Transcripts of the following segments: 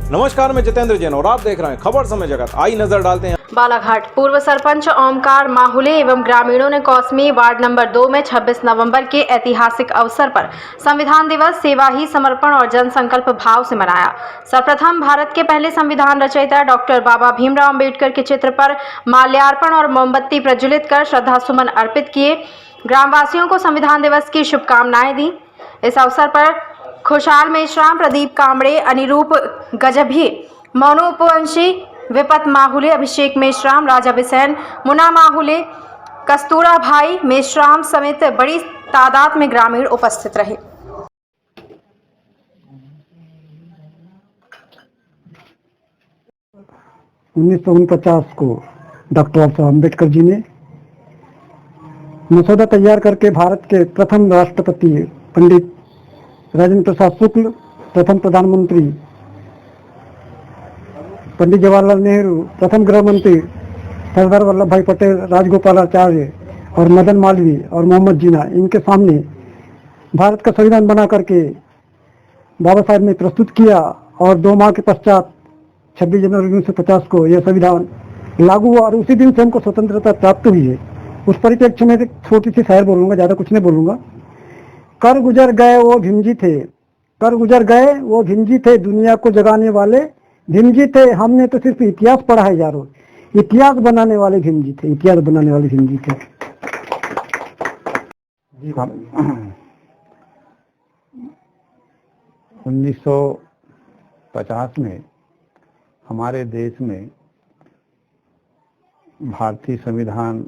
नमस्कार, मैं जितेंद्र जैन और आप देख रहे हैं खबर समय जगत। आई नजर डालते हैं। बालाघाट पूर्व सरपंच ओमकार माहुले एवं ग्रामीणों ने कौसमी वार्ड नंबर 2 में 26 नवंबर के ऐतिहासिक अवसर पर संविधान दिवस सेवा ही समर्पण और जन संकल्प भाव से मनाया। सर्वप्रथम भारत के पहले संविधान रचयिता डॉक्टर बाबा भीमराव अंबेडकर के चित्र पर माल्यार्पण और मोमबत्ती प्रज्वलित कर श्रद्धा सुमन अर्पित किए। ग्रामवासियों को संविधान दिवस की शुभकामनाएं दी। इस अवसर पर खुशहाल मेश्राम, प्रदीप कांबड़े, अनिरूप गजभी, मोनू उपवंशी, विपत माहुले, अभिषेक मेश्राम, राजा बिसैन, मुन्ना माहुले, कस्तूरा भाई मेश्राम समेत बड़ी तादाद में ग्रामीण उपस्थित रहे। 1949 को डॉक्टर साहब अम्बेडकर जी ने मसौदा तैयार करके भारत के प्रथम राष्ट्रपति पंडित राजेंद्र प्रसाद शुक्ल, प्रथम प्रधानमंत्री पंडित जवाहरलाल नेहरू, प्रथम गृह मंत्री सरदार वल्लभ भाई पटेल, राजगोपालाचार्य और मदन मालवीय और मोहम्मद जीना, इनके सामने भारत का संविधान बना करके बाबा साहब ने प्रस्तुत किया और 2 माह के पश्चात 26 जनवरी 1950 को यह संविधान लागू हुआ और उसी दिन से हमको स्वतंत्रता प्राप्त हुई है। उस परिप्रेक्ष्य में एक छोटी सी शायर बोलूंगा, ज्यादा कुछ नहीं बोलूंगा। कर गुजर गए वो भीमजी थे, कर गुजर गए वो भीमजी थे, दुनिया को जगाने वाले भीमजी थे। हमने तो सिर्फ इतिहास पढ़ा है यारों, इतिहास बनाने वाले भीमजी थे, इतिहास बनाने वाले भीमजी थे। 1950 में हमारे देश में भारतीय संविधान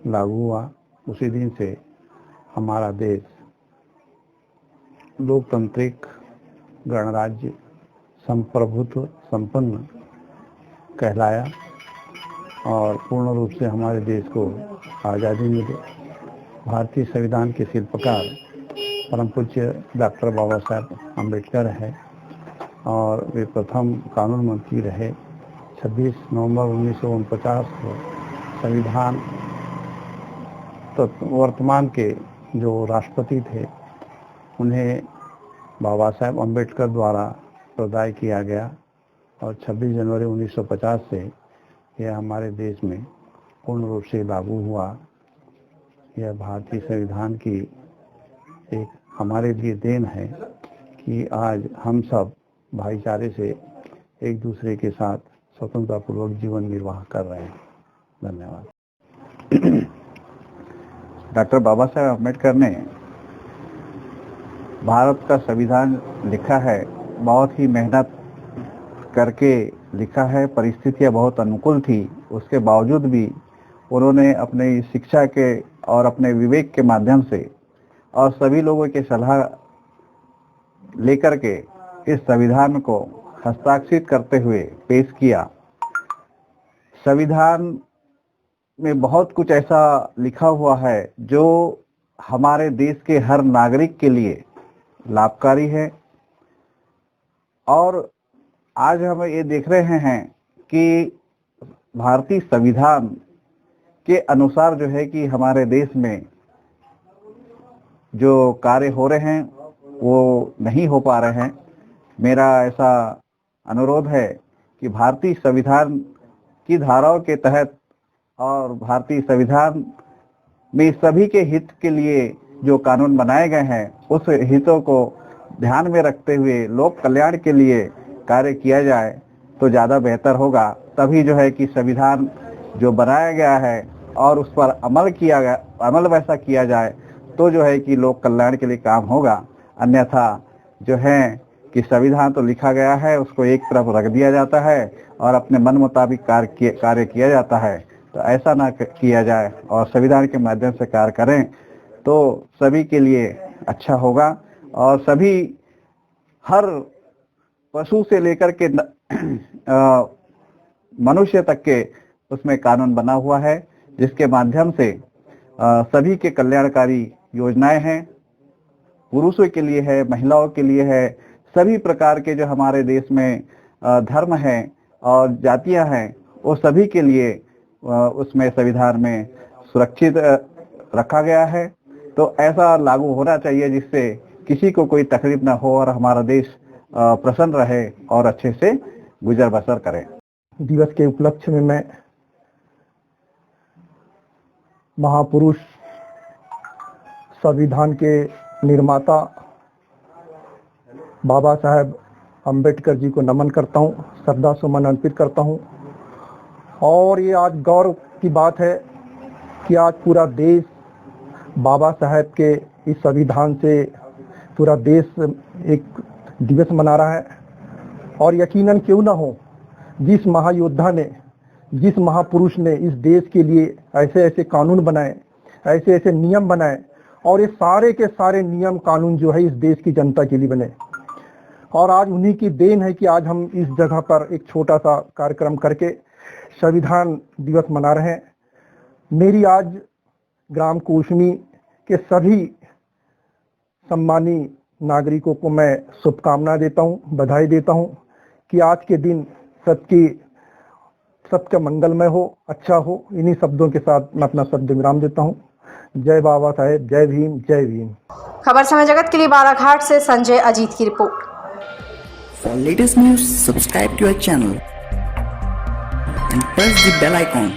लागू हुआ। उसी दिन से हमारा देश लोकतांत्रिक गणराज्य संप्रभुत्व संपन्न कहलाया और पूर्ण रूप से हमारे देश को आज़ादी मिली। भारतीय संविधान के शिल्पकार परम पूज्य डॉक्टर बाबा साहब अम्बेडकर है और वे प्रथम कानून मंत्री रहे। 26 नवंबर 1949 को संविधान तो वर्तमान के जो राष्ट्रपति थे उन्हें बाबा साहब अम्बेडकर द्वारा प्रदाय किया गया और 26 जनवरी 1950 से यह हमारे देश में पूर्ण रूप से लागू हुआ। यह भारतीय संविधान की एक हमारे लिए देन है कि आज हम सब भाईचारे से एक दूसरे के साथ स्वतंत्रतापूर्वक जीवन निर्वाह कर रहे हैं। धन्यवाद। डॉक्टर बाबा साहब अम्बेडकर ने भारत का संविधान लिखा है, बहुत ही मेहनत करके लिखा है। परिस्थितियां बहुत अनुकूल थी, उसके बावजूद भी उन्होंने अपने शिक्षा के और अपने विवेक के माध्यम से और सभी लोगों के सलाह लेकर के इस संविधान को हस्ताक्षरित करते हुए पेश किया। संविधान में बहुत कुछ ऐसा लिखा हुआ है जो हमारे देश के हर नागरिक के लिए लाभकारी है और आज हम ये देख रहे हैं कि भारतीय संविधान के अनुसार जो है कि हमारे देश में जो कार्य हो रहे हैं वो नहीं हो पा रहे हैं। मेरा ऐसा अनुरोध है कि भारतीय संविधान की धाराओं के तहत और भारतीय संविधान में सभी के हित के लिए जो कानून बनाए गए हैं उस हितों को ध्यान में रखते हुए लोक कल्याण के लिए कार्य किया जाए तो ज़्यादा बेहतर होगा। तभी जो है कि संविधान जो बनाया गया है और उस पर अमल वैसा किया जाए तो जो है कि लोक कल्याण के लिए काम होगा। अन्यथा जो है कि संविधान तो लिखा गया है, उसको एक तरफ रख दिया जाता है और अपने मन मुताबिक कार्य किया जाता है। तो ऐसा ना किया जाए और संविधान के माध्यम से कार्य करें तो सभी के लिए अच्छा होगा और सभी हर पशु से लेकर के मनुष्य तक के उसमें कानून बना हुआ है जिसके माध्यम से सभी के कल्याणकारी योजनाएं हैं। पुरुषों के लिए है, महिलाओं के लिए है, सभी प्रकार के जो हमारे देश में धर्म है और जातियां हैं वो सभी के लिए उसमें संविधान में सुरक्षित रखा गया है। तो ऐसा लागू होना चाहिए जिससे किसी को कोई तकलीफ ना हो और हमारा देश प्रसन्न रहे और अच्छे से गुजर बसर करें। दिवस के उपलक्ष्य में मैं महापुरुष संविधान के निर्माता बाबा साहेब अंबेडकर जी को नमन करता हूँ, श्रद्धा सुमन अर्पित करता हूँ। और ये आज गौरव की बात है कि आज पूरा देश बाबा साहेब के इस संविधान से पूरा देश एक दिवस मना रहा है। और यकीनन क्यों ना हो, जिस महायोद्धा ने, जिस महापुरुष ने इस देश के लिए ऐसे ऐसे कानून बनाए, ऐसे ऐसे नियम बनाए, और ये सारे के सारे नियम कानून जो है इस देश की जनता के लिए बने। और आज उन्हीं की देन है कि आज हम इस जगह पर एक छोटा सा कार्यक्रम करके संविधान दिवस मना रहे हैं। मेरी आज ग्राम कोशमी के सभी सम्मानी नागरिकों को मैं शुभकामना देता हूं, बधाई देता हूं कि आज के दिन सबका मंगलमय हो, अच्छा हो। इन्हीं शब्दों के साथ मैं अपना शब्द विराम देता हूं। जय बाबा साहेब, जय भीम, जय भीम। खबर समय जगत के लिए बालाघाट से संजय अजीत की report. For latest news, subscribe to our channel and press the bell icon.